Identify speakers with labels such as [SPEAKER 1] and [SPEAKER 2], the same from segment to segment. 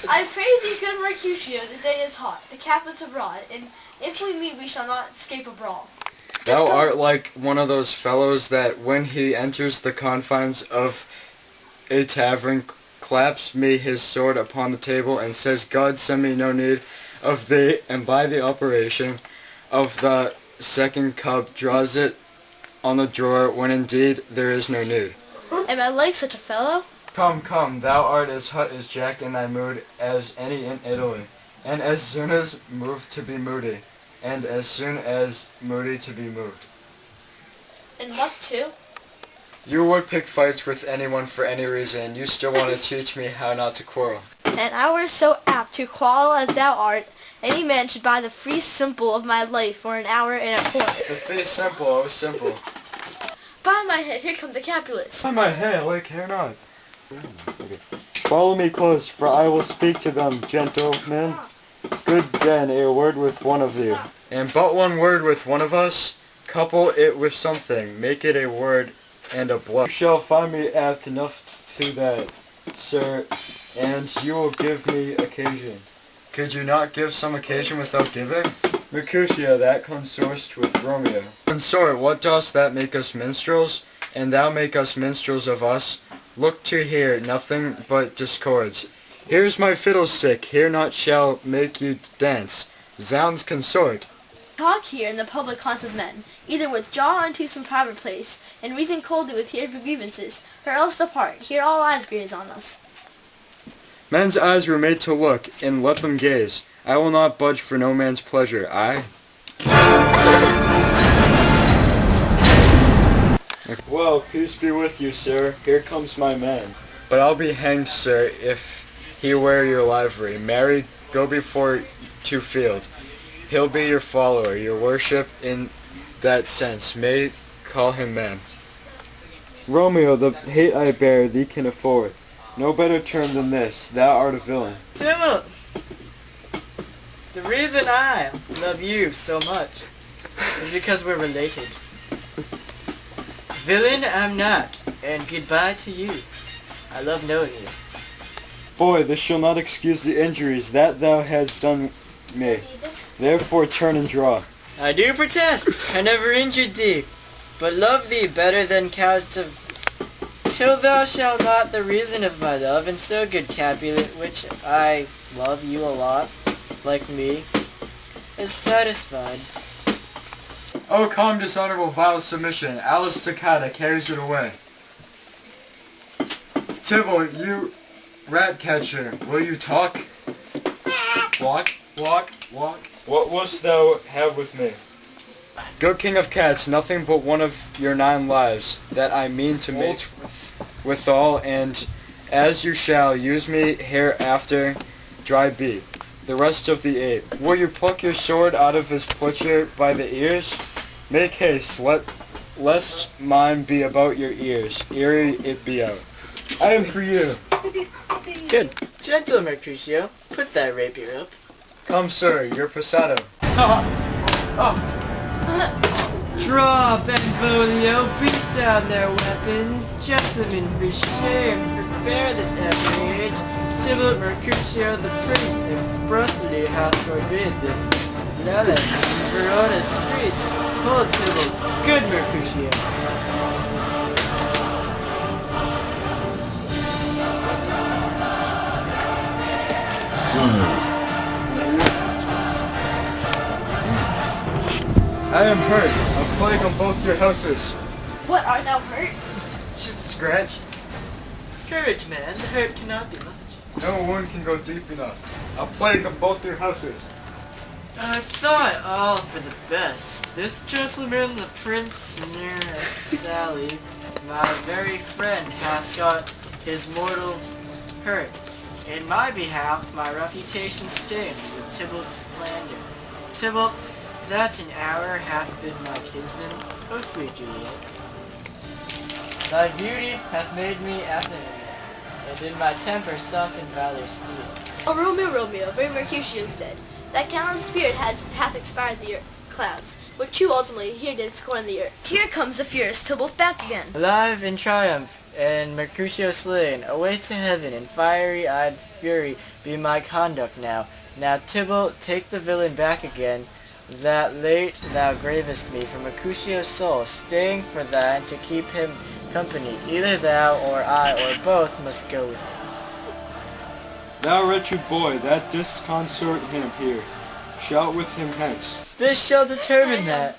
[SPEAKER 1] I pray thee, good Mercutio, the day is hot, the captain's abroad, and if we meet we shall not escape a brawl.
[SPEAKER 2] Thou art like one of those fellows that when he enters the confines of a tavern claps me his sword upon the table and says, God send me no need of thee, and by the operation of the second cup draws it on the drawer when indeed there is no need.
[SPEAKER 1] Am I like such a fellow?
[SPEAKER 2] Come, come, thou art as hot as Jack in thy mood as any in Italy, and as soon as moved to be moody, and as soon as moody to be moved.
[SPEAKER 1] And what too?
[SPEAKER 2] You would pick fights with anyone for any reason, and you still want to teach me how not to quarrel.
[SPEAKER 1] And I were so apt to quarrel as thou art, any man should buy the free simple of my life for an hour and a quarter.
[SPEAKER 2] The free simple, oh simple.
[SPEAKER 1] By my head, here come the Capulets.
[SPEAKER 2] By my head, like hair not. Follow me close, for I will speak to them, gentlemen. Good then, a word with one of you. And but one word with one of us, couple it with something, make it a word and a blush. You shall find me apt enough to that, sir, and you will give me occasion. Could you not give some occasion without giving? Mercutio, that consorst with Romeo. Consort, what dost that make us minstrels? And thou make us minstrels of us? Look to hear nothing but discords. Here's my fiddlestick, here not shall make you dance. Zounds consort.
[SPEAKER 1] Talk here in the public haunt of men, either withdraw unto some private place, and reason coldly with your grievances, or else depart, here all eyes gaze on us.
[SPEAKER 2] Men's eyes were made to look, and let them gaze. I will not budge for no man's pleasure, I. Well, peace be with you, sir. Here comes my man. But I'll be hanged, sir, if he wear your livery. Marry, go before to field. He'll be your follower, your worship in that sense. May call him man. Romeo, the hate I bear thee can afford. No better term than this. Thou art a villain.
[SPEAKER 3] Tybalt! The reason I love you so much is because we're related. Villain I'm not, and goodbye to you. I love knowing you.
[SPEAKER 2] Boy, this shall not excuse the injuries that thou hast done me. Therefore turn and draw.
[SPEAKER 3] I do protest, I never injured thee, but love thee better than cows to... Till thou shalt not the reason of my love, and so good Capulet, which I love you a lot, like me, is satisfied.
[SPEAKER 2] O calm, dishonorable, vile submission, Alice Toccata carries it away. Tybalt, you rat catcher, will you talk? Walk, walk, walk. What wouldst thou have with me? Good king of cats, nothing but one of your 9 lives, that I mean to mate withal, and as you shall use me hereafter, dry be. The rest of the 8. Will you pluck your sword out of his plucher by the ears? Make haste, lest mine be about your ears, ere it be out. I am for you.
[SPEAKER 3] Good. Gentle Mercutio, put that rapier up.
[SPEAKER 2] Come, sir, your passato.
[SPEAKER 3] Draw, Benvolio, beat down their weapons. Gentlemen, be shamed, prepare this outrage. Tybalt Mercutio the Prince expressly hath forbid this. Lele, Verona streets. Hold Tybalt, good Mercutio.
[SPEAKER 2] I am hurt. A plague on both your houses.
[SPEAKER 1] What, art thou hurt?
[SPEAKER 2] Just a scratch.
[SPEAKER 3] Courage, man, the hurt cannot be much.
[SPEAKER 2] No wound can go deep enough. A plague on both your houses.
[SPEAKER 3] I thought all for the best. This gentleman, the Prince nearest Sally, my very friend, hath got his mortal hurt. In my behalf, my reputation stained with Tybalt's slander. Tybalt, that an hour hath been my kinsman, O sweet Juliet. Thy beauty hath made me Athenian, and in my temper sunk in valor steel.
[SPEAKER 1] O Romeo, Romeo, brave Mercutio is dead. That gallant spirit hath expired the clouds, which too ultimately here did scorn the earth. Here comes the fierce Tybalt back again.
[SPEAKER 3] Alive in triumph, and Mercutio slain. Away to heaven in fiery-eyed fury be my conduct now. Now Tybalt, take the villain back again, that late thou gravest me from Mercutio's soul, staying for thine to keep him company. Either thou or I or both must go with him.
[SPEAKER 2] Thou wretched boy, that disconsort him here. Shout with him hence.
[SPEAKER 3] This shall determine that.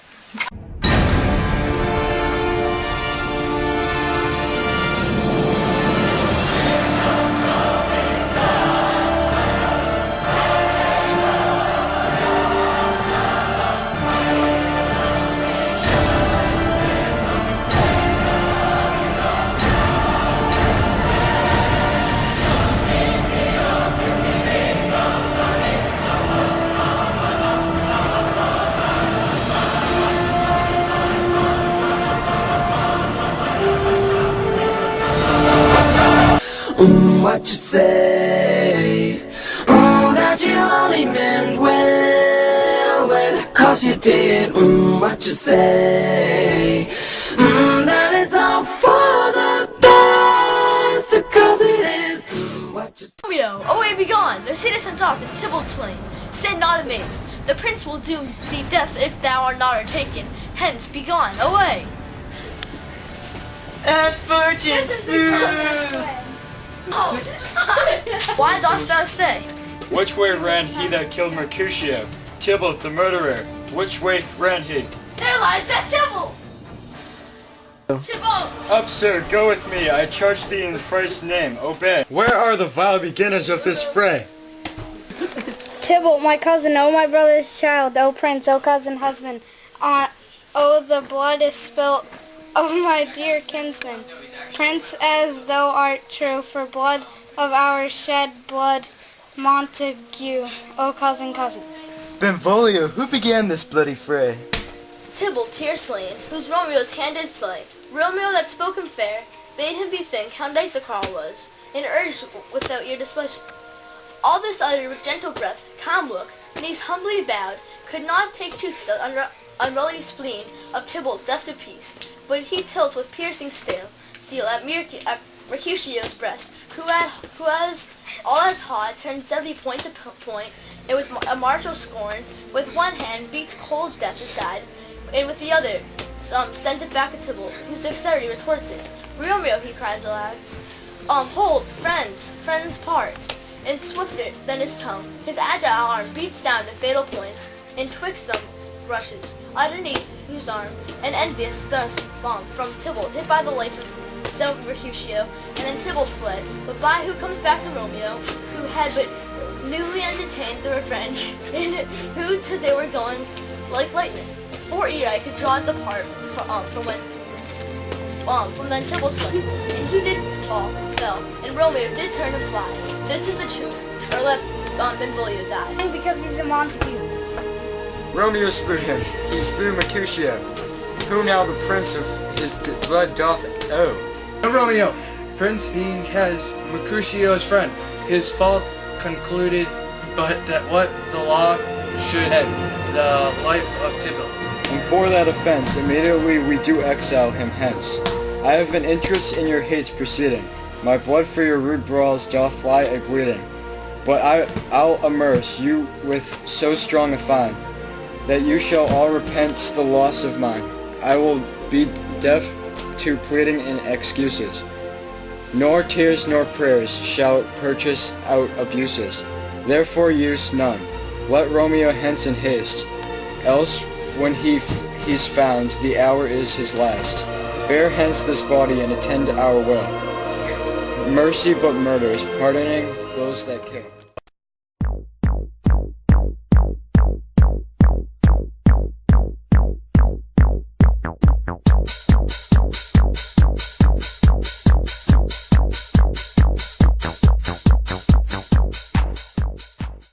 [SPEAKER 4] What you say? Oh, that you only meant well, well, 'cause you did. What you say? That it's all for the best, 'cause it is. What you say?
[SPEAKER 1] Romeo, away be gone! The city sent off, and Tybalt slain. Stand not amazed. The prince will doom thee death if thou art not taken. Hence, be gone, away!
[SPEAKER 3] And fortune's food!
[SPEAKER 1] Why dost thou say?
[SPEAKER 2] Which way ran he that killed Mercutio? Tybalt the murderer. Which way ran he?
[SPEAKER 1] There lies that Tybalt! Tybalt!
[SPEAKER 2] Up, sir, go with me. I charge thee in Christ's name. Obey. Where are the vile beginners of this fray?
[SPEAKER 5] Tybalt, my cousin, O my brother's child, O prince, O cousin, husband, O the blood is spilt, O my dear kinsman. Prince, as thou art true, for blood of our shed blood, Montague, O cousin, cousin.
[SPEAKER 6] Benvolio, who began this bloody fray?
[SPEAKER 1] Tybalt here slain, whose Romeo's hand did slay. Romeo that spoke him fair, bade him bethink how nice a Carl was, and urged without ear displeasure. All this uttered with gentle breath, calm look, knees humbly bowed, could not take truth the unruly spleen of Tybalt's deaf to peace, but he tilts with piercing steel at Mercutio's breast, who as all as hot turns deadly point to point, and with a martial scorn, with one hand beats cold death aside, and with the other sends it back at Tybalt, whose dexterity retorts it. Romeo, he cries aloud, hold, friends part. And swifter than his tongue, his agile arm beats down the fatal points, and twixt them rushes, underneath whose arm, an envious thrust from Tybalt, hit by the life of stout Mercutio, and then Tybalt fled, but by who comes back to Romeo, who had but newly entertained the revenge, and who to they were going like lightning, or ere I could draw the part from then Tybalt slain, and he did fell, and Romeo did turn and fly. This is the truth, or let Benvolio die.
[SPEAKER 5] And because he's a Montague.
[SPEAKER 2] Romeo slew him. He slew Mercutio. Who now the prince of his blood doth owe?
[SPEAKER 6] Romeo, prince being has Mercutio's friend, his fault concluded, but that what the law should end, the life of Tybalt.
[SPEAKER 2] And for that offense, immediately we do exile him hence. I have an interest in your hates proceeding. My blood for your rude brawls doth fly a bleeding. But I'll amerce you with so strong a fine, that you shall all repent the loss of mine. I will be deaf to pleading and excuses. Nor tears nor prayers shall purchase out abuses. Therefore use none. Let Romeo hence in haste. Else when he's found, the hour is his last. Bear hence this body and attend our will. Mercy but murders, pardoning those that kill.